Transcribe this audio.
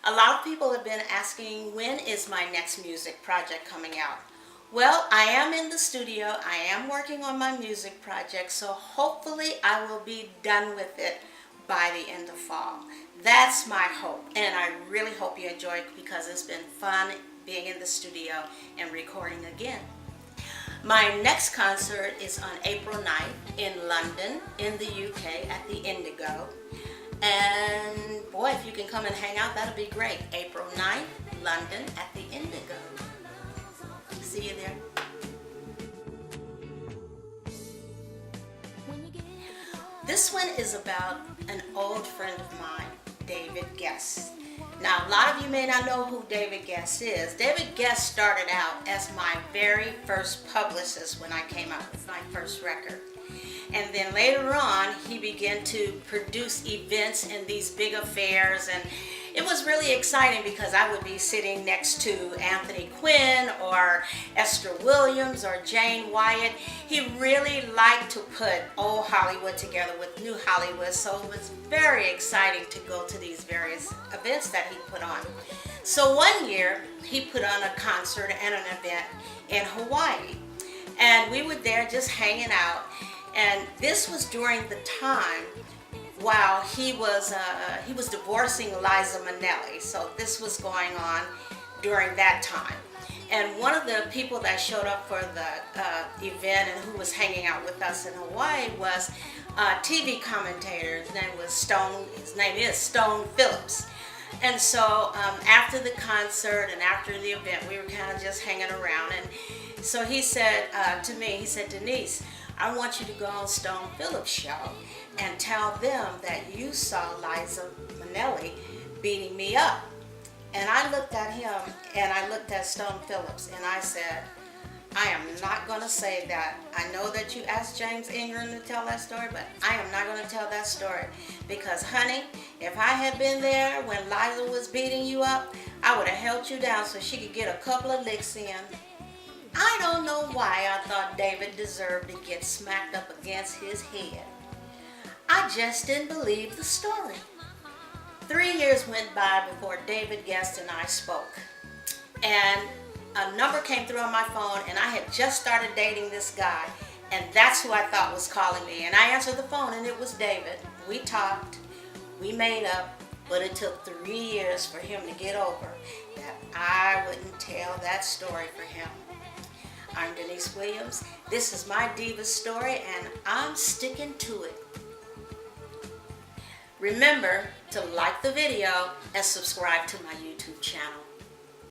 A lot of people have been asking, when is my next music project coming out? Well, I am in the studio. I am working on my music project, so hopefully I will be done with it by the end of fall. That's my hope, and I really hope you enjoy it because it's been fun being in the studio and recording again. My next concert is on April 9th in London, in the UK, at the Indigo. And boy, if you can come and hang out, that'll be great. April 9th, London, at the Indigo. See you there. This one is about an old friend of mine, David Gest. Now, a lot of you may not know who David Gest is. David Gest started out as my very first publicist when I came out with my first record. And then later on, he began to produce events in these big affairs, and it was really exciting because I would be sitting next to Anthony Quinn or Esther Williams or Jane Wyatt. He really liked to put old Hollywood together with new Hollywood, so it was very exciting to go to these various events that he put on. So one year, he put on a concert and an event in Hawaii, and we were there just hanging out. And this was during the time while he was divorcing Liza Minnelli. So this was going on during that time. And one of the people that showed up for the event and who was hanging out with us in Hawaii was a TV commentator. His name is Stone Phillips. And so after the concert and after the event, we were kind of just hanging around. And so he said to me, he said, "Deniece, I want you to go on Stone Phillips' show and tell them that you saw Liza Minnelli beating me up." And I looked at him and I looked at Stone Phillips and I said, "I am not going to say that. I know that you asked James Ingram to tell that story, but I am not going to tell that story. Because, honey, if I had been there when Liza was beating you up, I would have held you down so she could get a couple of licks in." I don't know why I thought David deserved to get smacked up against his head. I just didn't believe the story. 3 years went by before David Gest and I spoke. And a number came through on my phone, and I had just started dating this guy, and that's who I thought was calling me. And I answered the phone, and it was David. We talked, we made up, but it took 3 years for him to get over that I wouldn't tell that story for him. I'm Deniece Williams. This is my Diva story, and I'm sticking to it. Remember to like the video and subscribe to my YouTube channel.